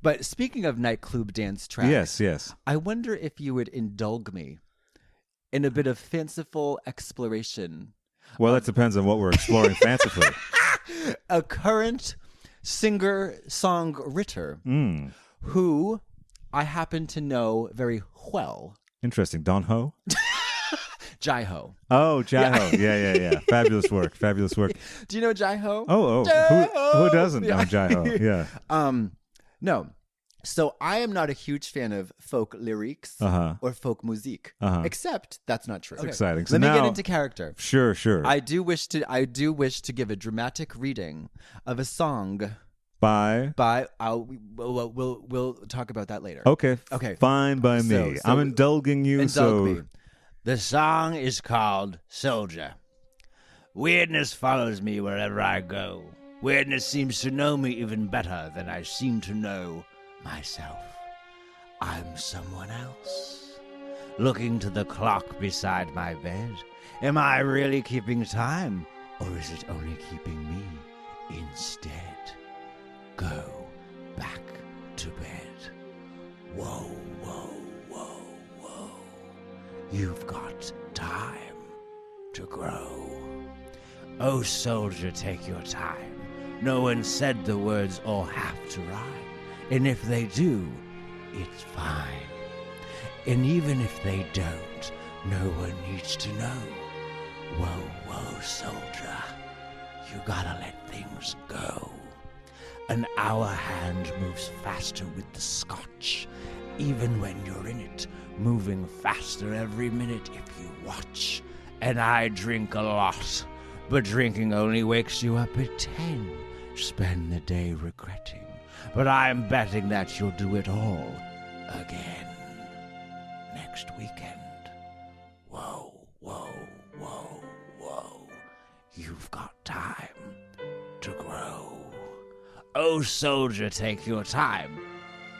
But speaking of nightclub dance tracks, Yes. I wonder if you would indulge me in a bit of fanciful exploration. Well, that depends on what we're exploring fancifully. A current singer-songwriter who I happen to know very well. Interesting. Don Ho? Jai Ho. Oh, Jai Ho. Yeah. Fabulous work. Do you know Jai Ho? Who doesn't know Jai Ho? Yeah. No. So I am not a huge fan of folk lyrics or folk musique, except that's not true. That's exciting. So Let me now, get into character. Sure. I do wish to give a dramatic reading of a song by we'll talk about that later. Okay. Fine by me. So I'm indulging you. Me. The song is called Soldier. Weirdness follows me wherever I go. Weirdness seems to know me even better than I seem to know myself. I'm someone else. Looking to the clock beside my bed. Am I really keeping time? Or is it only keeping me instead? Go back to bed. Whoa. You've got time to grow. Oh, soldier, take your time. No one said the words all have to rhyme. And if they do, it's fine. And even if they don't, no one needs to know. Whoa, soldier. You gotta let things go. An hour hand moves faster with the scotch, even when you're in it, moving faster every minute if you watch. And I drink a lot, but drinking only wakes you up at 10. Spend the day regretting, but I'm betting that you'll do it all again next weekend. Whoa. You've got time to grow. Oh, soldier, take your time.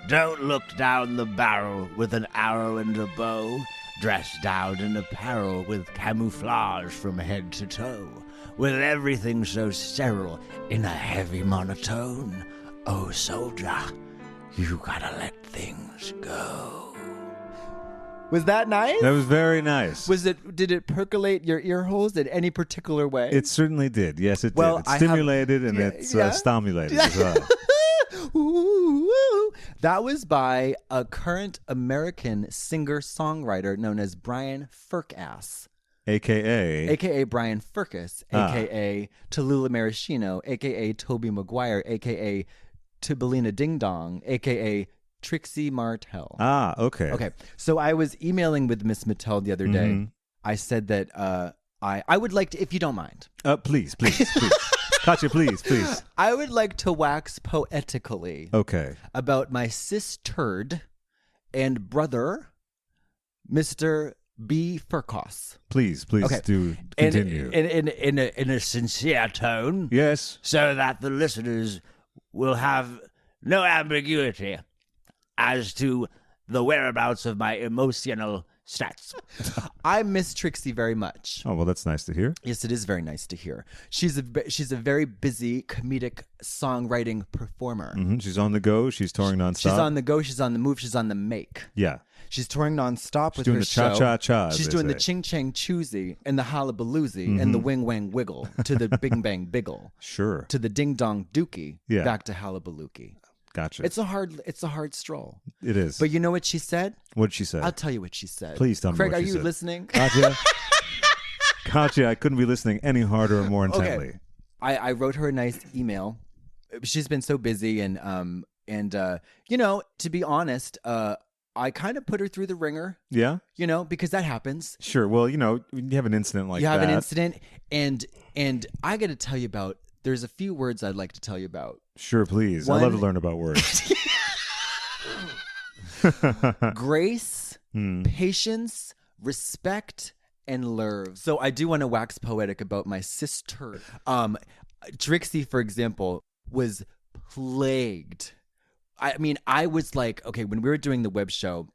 Don't look down the barrel with an arrow and a bow, dressed down in apparel with camouflage from head to toe, with everything so sterile in a heavy monotone. Oh, soldier, you gotta let things go. Was that nice? That was very nice. Did it percolate your ear holes in any particular way? It certainly did. Yes, it did. It stimulated and it's stimulated as well. Ooh. That was by a current American singer-songwriter known as Brian Furkass. A.K.A. Brian Furkass, a.k.a. Tallulah Maraschino, a.k.a. Toby Maguire, a.k.a. Tibalina Ding Dong, a.k.a. Trixie Martell. Okay. Okay, so I was emailing with Miss Mattel the other day. I said that I would like to, if you don't mind. Please. Katya, please. I would like to wax poetically about my sis-turd and brother, Mr. B. Furkass. Please do continue. In a sincere tone. Yes. So that the listeners will have no ambiguity as to the whereabouts of my emotional stats. I miss Trixie very much. Oh, well, that's nice to hear. Yes, it is very nice to hear. She's a very busy comedic songwriting performer. Mm-hmm. She's on the go. She's touring nonstop. She's on the go. She's on the move. She's on the make. Yeah. She's touring nonstop with her show. She's doing the cha-cha-cha. She's doing the ching-chang choosy and the hullabaloozy and the wing-wang wiggle to the bing-bang biggle. Sure. To the ding-dong dookie. Yeah. Back to hullabalookie. Gotcha. It's a hard stroll. It is. But you know what she said? What did she say? I'll tell you what she said. Please tell me Craig, what she said. Craig, are you listening? Katya, I couldn't be listening any harder or more intently. Okay. I wrote her a nice email. She's been so busy and you know, to be honest, I kind of put her through the ringer. Yeah? You know, because that happens. Sure. Well, you know, you have an incident like that. You have an incident and I got to tell you about, there's a few words I'd like to tell you about. Sure, please. I'd love to learn about words. Grace, patience, respect, and love. So I do want to wax poetic about my sister. Trixie, for example, was plagued. I mean, I was like, okay, when we were doing the web show,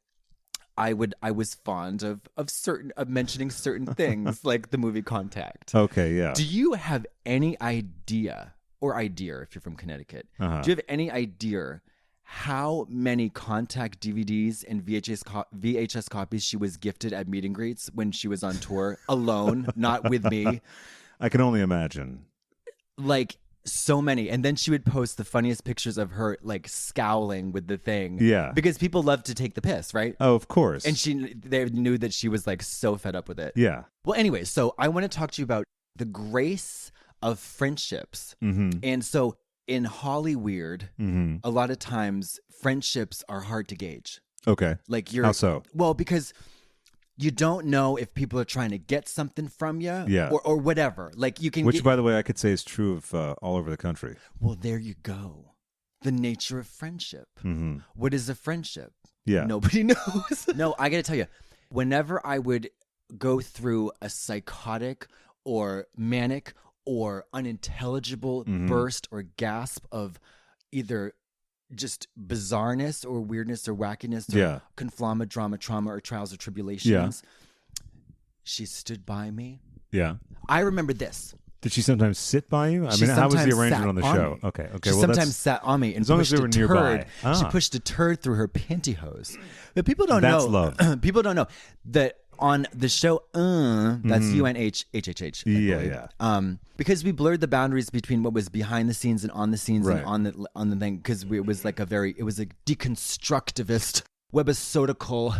I was fond of mentioning certain things like the movie Contact. Okay, yeah. Do you have any idea, or if you're from Connecticut, do you have any idea how many Contact DVDs and VHS copies she was gifted at meet and greets when she was on tour alone, not with me. I can only imagine. Like, so many. And then she would post the funniest pictures of her like scowling with the thing. Yeah. Because people love to take the piss, right? Oh, of course. And they knew that she was like so fed up with it. Yeah. Well, anyway, so I want to talk to you about the grace of friendships. And so in Hollyweird, a lot of times friendships are hard to gauge. Okay. Like How so? Well, because you don't know if people are trying to get something from you, or whatever. Like you can, which, by the way, I could say is true of all over the country. Well, there you go. The nature of friendship. What is a friendship? Yeah, nobody knows. No, I got to tell you, whenever I would go through a psychotic or manic or unintelligible burst or gasp of either just bizarreness or weirdness or wackiness or conflama, drama, trauma, or trials or tribulations. She stood by me. Yeah. I remember this. Did she sometimes sit by you? I mean, how was the arrangement on the show? Okay. She sometimes sat on me and as long as they were nearby. She pushed a turd through her pantyhose. But people don't That's know. love. People don't know that on the show, that's UNHHHH. Yeah. Because we blurred the boundaries between what was behind the scenes and on the scenes and on the thing. Because it was like a deconstructivist, webisodical,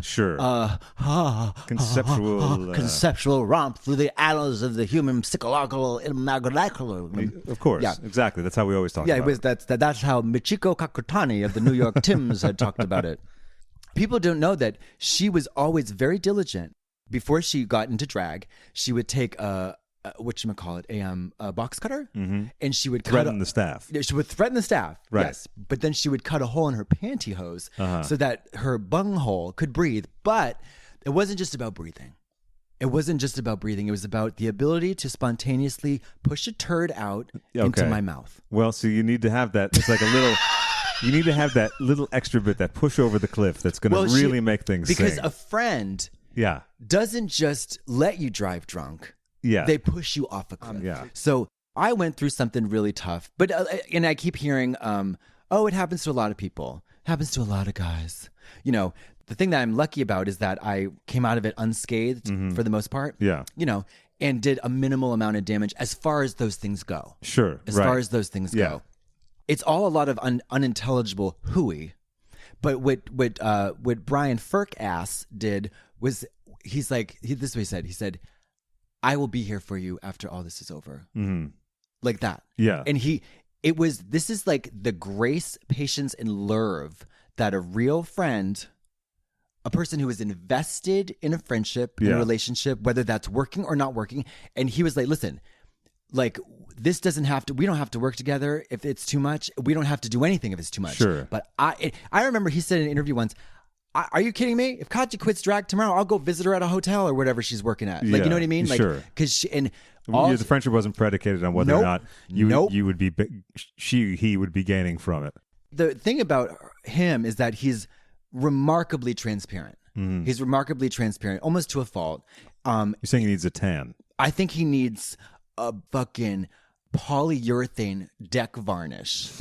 conceptual romp through the annals of the human psychological imagination. Of course, exactly. That's how we always talk. about it. That's how Michiko Kakutani of the New York Times had talked about it. People don't know that she was always very diligent. Before she got into drag, she would take a box cutter, and she would threaten the staff. She would threaten the staff, right. Yes. But then she would cut a hole in her pantyhose so that her bunghole could breathe. But it wasn't just about breathing. It was about the ability to spontaneously push a turd out into my mouth. Well, so you need to have that. It's like a little. You need to have that little extra bit, that push over the cliff that's going to really make things because sing. A friend doesn't just let you drive drunk. Yeah. They push you off a cliff. Yeah. So I went through something really tough, but and I keep hearing, it happens to a lot of people. It happens to a lot of guys. You know, the thing that I'm lucky about is that I came out of it unscathed for the most part. Yeah. You know, and did a minimal amount of damage as far as those things go. Sure. As far as those things go. It's all a lot of unintelligible hooey. But what Brian Firk did was this is what he said. He said, I will be here for you after all this is over. Like that. Yeah. And this is like the grace, patience, and love that a real friend, a person who is invested in a friendship, in a relationship, whether that's working or not working. And he was like, listen, like we don't have to work together if it's too much. We don't have to do anything if it's too much. Sure. But I remember he said in an interview once, are you kidding me? If Katya quits drag tomorrow, I'll go visit her at a hotel or whatever she's working at. Like, you know what I mean? Like, sure. Because the friendship wasn't predicated on whether or not you would be he would be gaining from it. The thing about him is that he's remarkably transparent. He's remarkably transparent, almost to a fault. You're saying he needs a tan? I think he needs a fucking polyurethane deck varnish.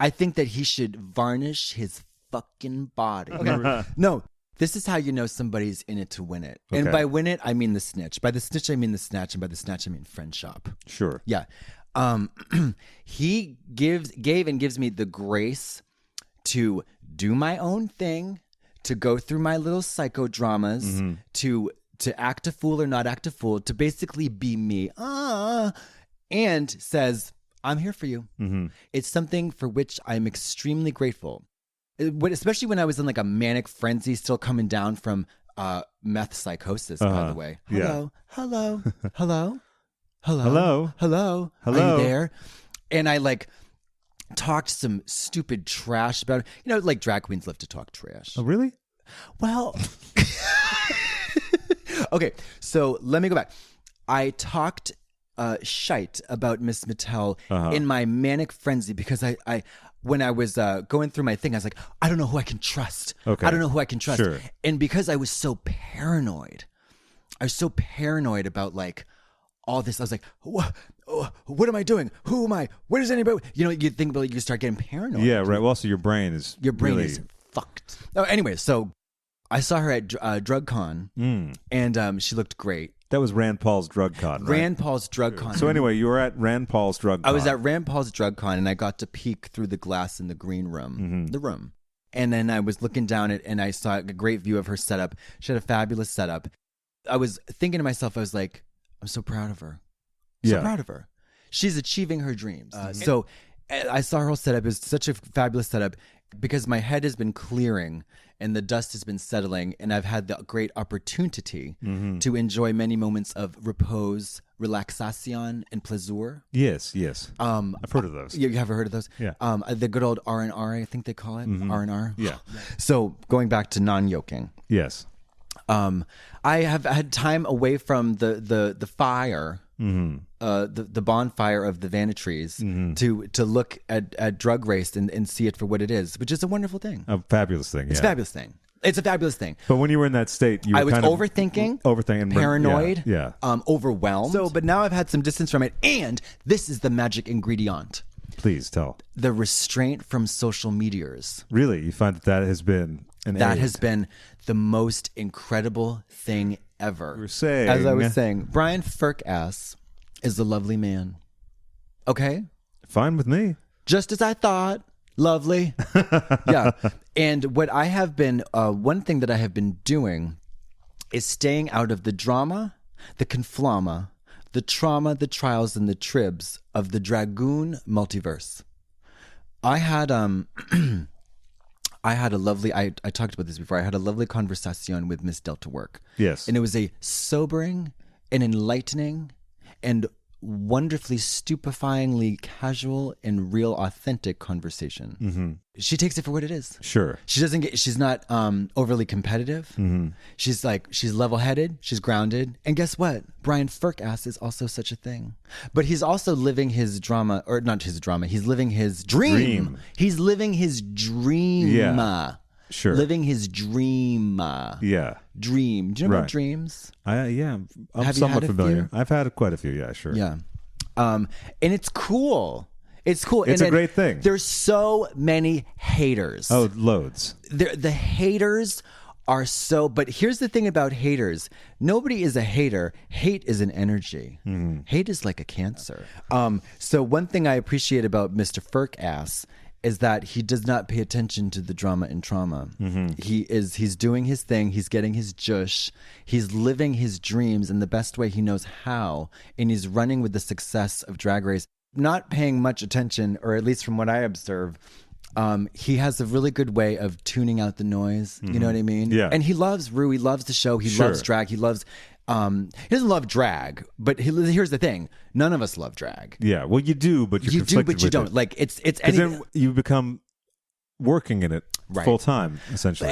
I think that he should varnish his fucking body. Okay. No, this is how you know somebody's in it to win it. Okay. And by win it, I mean the snitch. By the snitch, I mean the snatch. And by the snatch, I mean friend shop. Sure. Yeah. He gave and gives me the grace to do my own thing, to go through my little psychodramas, to act a fool or not act a fool, to basically be me. And says, I'm here for you. It's something for which I'm extremely grateful. Especially when I was in like a manic frenzy, still coming down from meth psychosis, by the way. Hello. Are you there? And I like talked some stupid trash about it. You know, like drag queens love to talk trash. Oh, really? Well, okay. So let me go back. I talked shite about Miss Mattel in my manic frenzy because I when I was going through my thing, I was like, I don't know who I can trust. Okay. I don't know who I can trust. Sure. And because I was so paranoid about like all this, I was like, oh, what am I doing? Who am I? Where does anybody? You know, you think, like, you start getting paranoid. Yeah, right. Well, also your brain is is fucked. Oh, anyway, so I saw her at DrugCon, and she looked great. That was Rand Paul's DrugCon, right? Rand Paul's DrugCon. So anyway, you were at Rand Paul's DrugCon. I was at Rand Paul's DrugCon, and I got to peek through the glass in the green room, the room. And then I was looking down it, and I saw a great view of her setup. She had a fabulous setup. I was thinking to myself, I was like, I'm so proud of her. So proud of her. She's achieving her dreams. So I saw her whole setup. It was such a fabulous setup because my head has been clearing and the dust has been settling, and I've had the great opportunity to enjoy many moments of repose, relaxation, and plaisir. Yes. I've heard of those. You have heard of those? Yeah. The good old R&R, I think they call it. R&R. Yeah. So going back to non-yoking. Yes. I have had time away from the fire, the bonfire of the Vanitrees, to look at Drug Race and see it for what it is, which is a wonderful thing. A fabulous thing. It's a fabulous thing. It's a fabulous thing. But when you were in that state, you were I was kind of overthinking, paranoid, yeah. Overwhelmed. So, but now I've had some distance from it, and this is the magic ingredient: Please tell. the restraint from social meteors. Really, you find that has been That has been the most incredible thing ever. You were saying, as I was saying, Brian Firkass is a lovely man. Okay? Fine with me. Just as I thought. Lovely. Yeah. And what I have been, one thing that I have been doing is staying out of the drama, the conflama, the trauma, the trials, and the tribs of the Dragoon multiverse. I had a lovely, I talked about this before, I had a lovely conversation with Miss Delta Work. Yes. And it was a sobering and enlightening and wonderfully stupefyingly casual and real authentic conversation. She takes it for what it is. Sure. She's not overly competitive. She's level-headed, she's grounded. And guess what? Brian Firkass is also such a thing. But he's also living his drama, or not his drama, he's living his dream. He's living his dream. Yeah. Sure. Living his dream. Yeah. Dream. Do you know about Right. dreams? I'm Have you somewhat had a familiar. few? I've had quite a few. Yeah, sure. Yeah. And it's cool. It's cool. It's And a great thing. There's so many haters. Oh, loads. The haters are so, but here's the thing about haters. Nobody is a hater. Hate is an energy. Hate is like a cancer. So one thing I appreciate about Mr. Firkass is that he does not pay attention to the drama and trauma. He's doing his thing. He's getting his jush. He's living his dreams in the best way he knows how. And he's running with the success of Drag Race, not paying much attention, or at least from what I observe. He has a really good way of tuning out the noise. You know what I mean? Yeah. And he loves Rue. He loves the show. He Sure. loves drag. He loves, he doesn't love drag, but here's the thing. None of us love drag. Yeah. Well, you do, but you're You do, conflicted but you with don't. it. Like it's 'Cause any, then you become working in it Right. full time, essentially.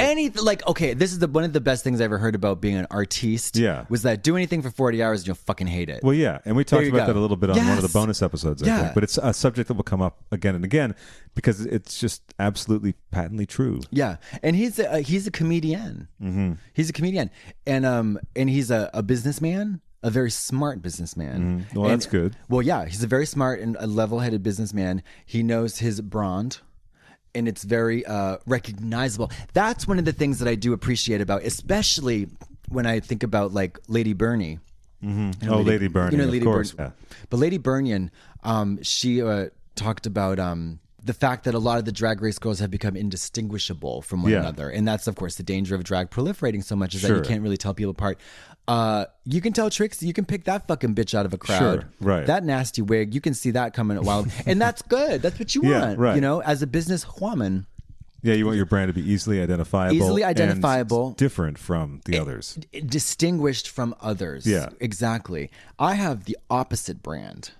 okay, this is one of the best things I ever heard about being an artiste. Yeah. Was that do anything for 40 hours and you'll fucking hate it. Well, yeah, and we talked you about go. that a little bit on one of the Yes. bonus episodes, I Yeah. think. But it's a subject that will come up again and again because it's just absolutely patently true. Yeah, and he's a comedian. He's a comedian, and he's a businessman, a very smart businessman. Well, And- that's good. Well, yeah, he's a very smart and a level-headed businessman. He knows his brand, and it's very recognizable. That's one of the things that I do appreciate about, especially when I think about like Lady Bernie. You know, Lady Bernie, you know, of Lady course. Bernie. Yeah. But Lady Bernian, she talked about the fact that a lot of the Drag Race girls have become indistinguishable from one Yeah. another. And that's, of course, the danger of drag proliferating so much is that Sure. you can't really tell people apart. You can tell Trixie, you can pick that fucking bitch out of a crowd. Sure, right. That nasty wig, you can see that coming a while. And that's good. That's what you Yeah, want, right. you know, as a business woman. Yeah, you want your brand to be easily identifiable. Easily and identifiable. different from the others. Distinguished from others. Yeah. Exactly. I have the opposite brand.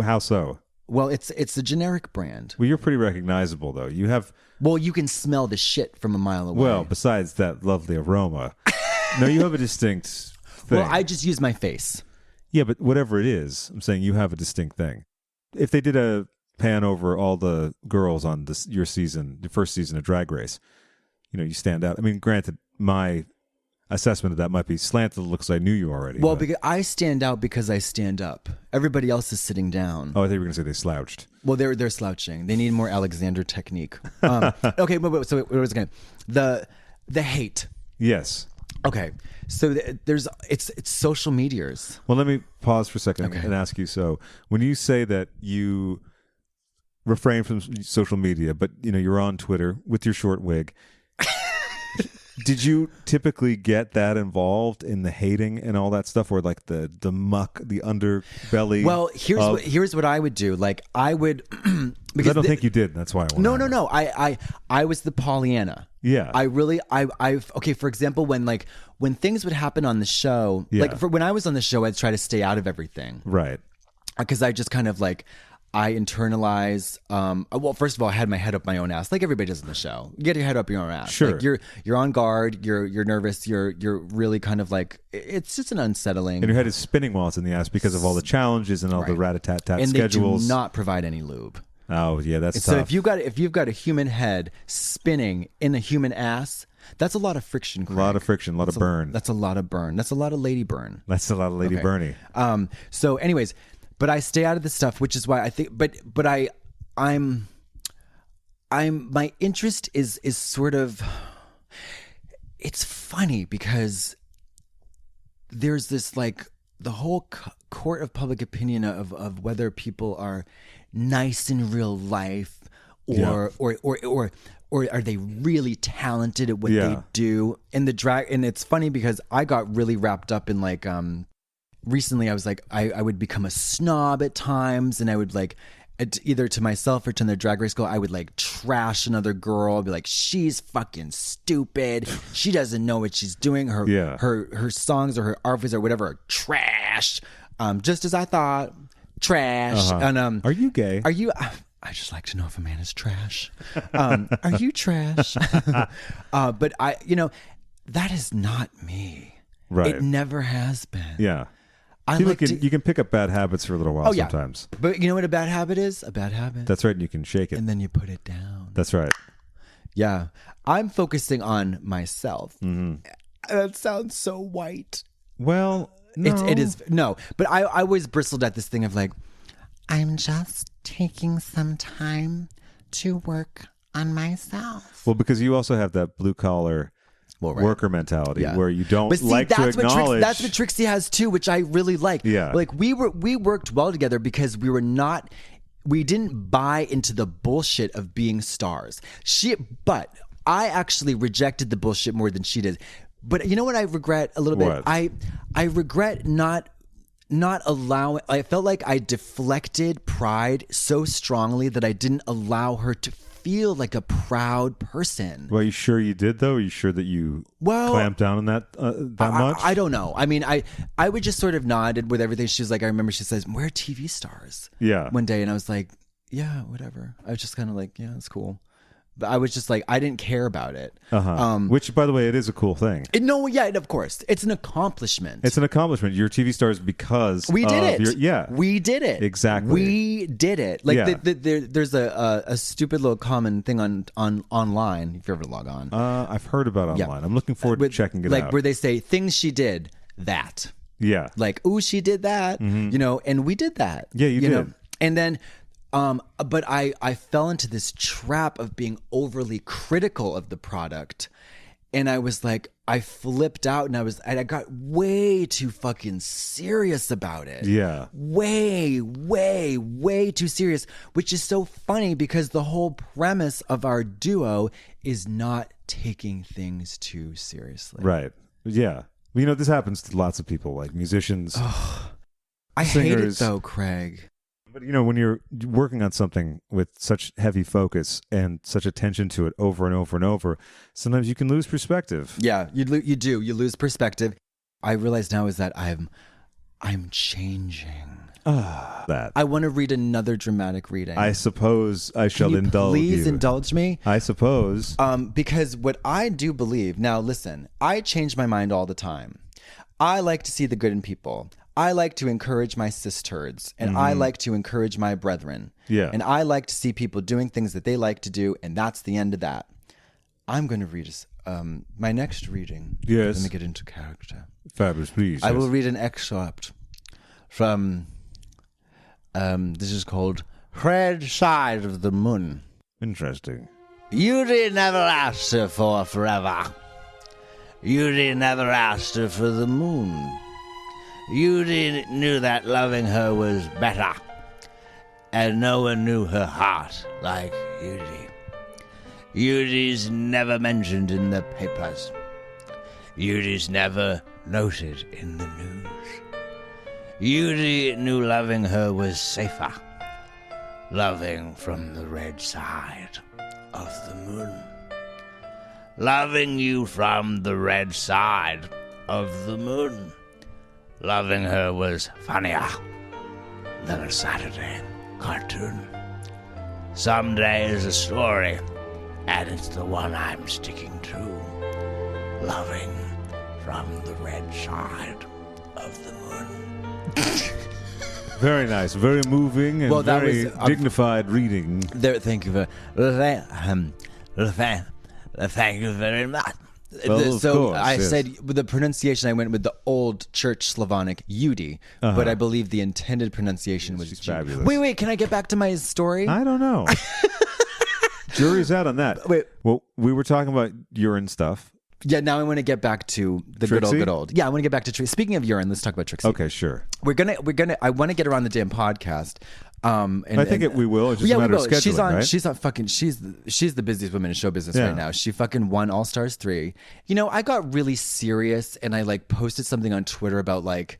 How so? Well, it's a generic brand. Well, you're pretty recognizable, though. You have, Well, you can smell the shit from a mile away. well, besides that lovely aroma. No, you have a distinct thing. Well, I just use my face. Yeah, but whatever it is, I'm saying you have a distinct thing. If they did a pan over all the girls on your season, the first season of Drag Race, you know, you stand out. I mean, granted, my assessment of that might be slanted. It looks like I knew you already. Well, but- because I stand out because I stand up. Everybody else is sitting down. Oh, I thought you were going to say they slouched. Well, they're slouching. They need more Alexander technique. Okay, but so what was going the hate? Yes. Okay, so it's social medias. Well, let me pause for a second and ask you. So, when you say that you refrain from social media, but you're on Twitter with your short wig, did you typically get that involved in the hating and all that stuff, or like the muck, the underbelly? Well, here's what I would do. Like I would because I don't think you did. That's why I want No. I was the Pollyanna. Yeah. Okay, for example, when things would happen on the show, when I was on the show, I'd try to stay out of everything. Right. Because I just kind of I internalize. Well, first of all, I had my head up my own ass, like everybody does in the show. You get your head up your own ass. Sure. Like you're on guard. You're nervous. You're really kind of it's just an unsettling. And your head is spinning while it's in the ass because of all the challenges and all the rat-a-tat-tat and schedules. They do not provide any lube. Oh yeah, that's so tough. if you've got a human head spinning in a human ass, that's a lot of friction. Craig. A lot of friction, a lot of burn. That's a lot of burn. That's a lot of lady burn. That's a lot of lady Bernie. So, anyways. But I stay out of the stuff, which is why I think. But I'm my interest is sort of. It's funny because there's this the whole court of public opinion of whether people are nice in real life or are they really talented at what they do. And and it's funny because I got really wrapped up in recently I was I would become a snob at times, and I would either to myself or to the Drag Race girl, I would trash another girl, be like, she's fucking stupid. She doesn't know what she's doing. Her songs or her outfits or whatever are trash. Just as I thought, trash. And are you gay? Are you? I just like to know if a man is trash. Are you trash? But that is not me. Right. It never has been. Yeah. You can pick up bad habits for a little while sometimes. But you know what a bad habit is? A bad habit. That's right. And you can shake it. And then you put it down. That's right. Yeah. I'm focusing on myself. Mm-hmm. That sounds so white. Well, no. It is. No. But I always bristled at this thing of I'm just taking some time to work on myself. Well, because you also have that blue collar worker mentality where you don't to acknowledge. That's what Trixie has too, which I really like. Yeah. We worked well together because we didn't buy into the bullshit of being stars. But I actually rejected the bullshit more than she did. But you know what I regret a little bit? I regret not allowing. I felt like I deflected Pride so strongly that I didn't allow her to feel like a proud person. Well, are you sure you did though? Are you sure that you clamped down on that much? I don't know. I mean, I would just sort of nodded with everything. She was like, I remember she says, "We're TV stars." Yeah. One day, and I was like, "Yeah, whatever." I was just kind of yeah, it's cool. But I was just I didn't care about it. Which, by the way, it is a cool thing. Of course. It's an accomplishment. It's an accomplishment. You're TV stars because we did it. We did it. Exactly. We did it. There's a stupid little common thing on online, if you ever log on. I've heard about online. Yeah. I'm looking forward to checking it out. Where they say things she did, that. Yeah. Ooh, she did that. Mm-hmm. And we did that. Yeah, you did. And then but I fell into this trap of being overly critical of the product, and I was I flipped out, and I got way too fucking serious about it. Yeah, way too serious, which is so funny because the whole premise of our duo is not taking things too seriously. Right. Yeah. This happens to lots of people, like musicians. I hate it though, Craig. But when you're working on something with such heavy focus and such attention to it over and over and over, sometimes you can lose perspective. Yeah, you do. You lose perspective. I realize now is that I'm changing. That I want to read another dramatic reading. I suppose I shall indulge you. Please indulge me. I suppose. Because what I do believe now, listen, I change my mind all the time. I like to see the good in people. I like to encourage my sisters, and I like to encourage my brethren. Yeah. And I like to see people doing things that they like to do, and that's the end of that. I'm going to read my next reading. Yes. Let me get into character. Fabulous, please. I yes. will read an excerpt from, this is called Red Side of the Moon. Interesting. Judy never asked her for forever. Judy never asked her for the moon. Judy knew that loving her was better, and no one knew her heart like Judy. Judy's never mentioned in the papers. Judy's never noted in the news. Judy knew loving her was safer, loving from the red side of the moon. Loving you from the red side of the moon. Loving her was funnier than a Saturday cartoon. Someday is a story, and it's the one I'm sticking to. Loving from the red side of the moon. Very nice, very moving, and Well, that very was, dignified reading. Thank you Thank you very much. Well, of so course, I yes. said with the pronunciation, I went with the old Church Slavonic Judy, but I believe the intended pronunciation was She's Judy. fabulous. Wait, can I get back to my story? I don't know. Jury's out on that. Wait. Well, we were talking about urine stuff. Yeah, now I want to get back to the Trixie? good old. Yeah, I want to get back to Trixie. Speaking of urine, let's talk about Trixie. Okay, sure. We're gonna. I want to get her on the damn podcast. I think we will. It's just a matter of scheduling, She's on. right? She's on fucking. She's the busiest woman in show business Yeah. right now. She fucking won All Stars 3. You know, I got really serious and I like posted something on Twitter about like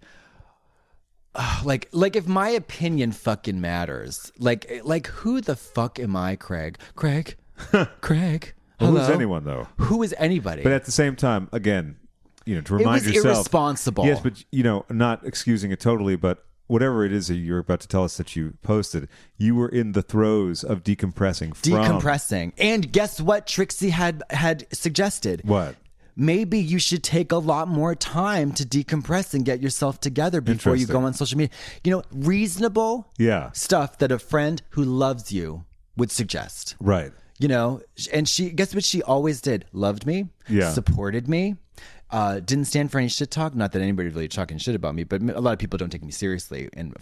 if my opinion fucking matters. Like who the fuck am I, Craig? Craig. Well, who's Hello? anyone though? Who is anybody? But at the same time, again, to remind was yourself, irresponsible. Yes, but not excusing it totally, but whatever it is that you're about to tell us that you posted, you were in the throes of decompressing. And guess what Trixie had suggested? What? Maybe you should take a lot more time to decompress and get yourself together before you go Interesting. on social media. Reasonable Yeah. stuff that a friend who loves you would suggest. Right. And she, guess what she always did? Loved me, Yeah. supported me, didn't stand for any shit talk. Not that anybody really talking shit about me, but a lot of people don't take me seriously, and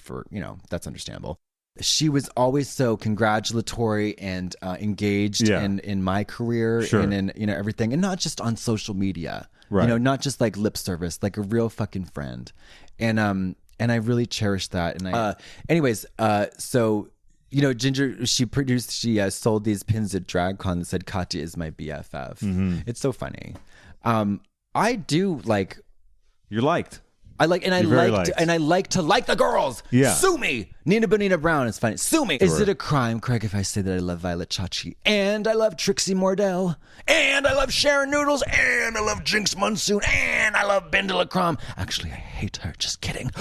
that's understandable. She was always so congratulatory and engaged Yeah. in my career Sure. and in everything, and not just on social media. Right. Not just like lip service, like a real fucking friend. And I really cherish that. And so. Ginger, she sold these pins at DragCon that said Katya is my BFF. Mm-hmm. It's so funny. I do like, You're liked. I like, and I You're very like, liked. and I like to like the girls. Yeah. Sue me. Nina Bonina Brown is funny. Sue me. Is it a crime, Craig, if I say that I love Violet Chachi and I love Trixie Mordell and I love Sharon Noodles and I love Jinx Monsoon and I love Bendela Crom? Actually, I hate her. Just kidding.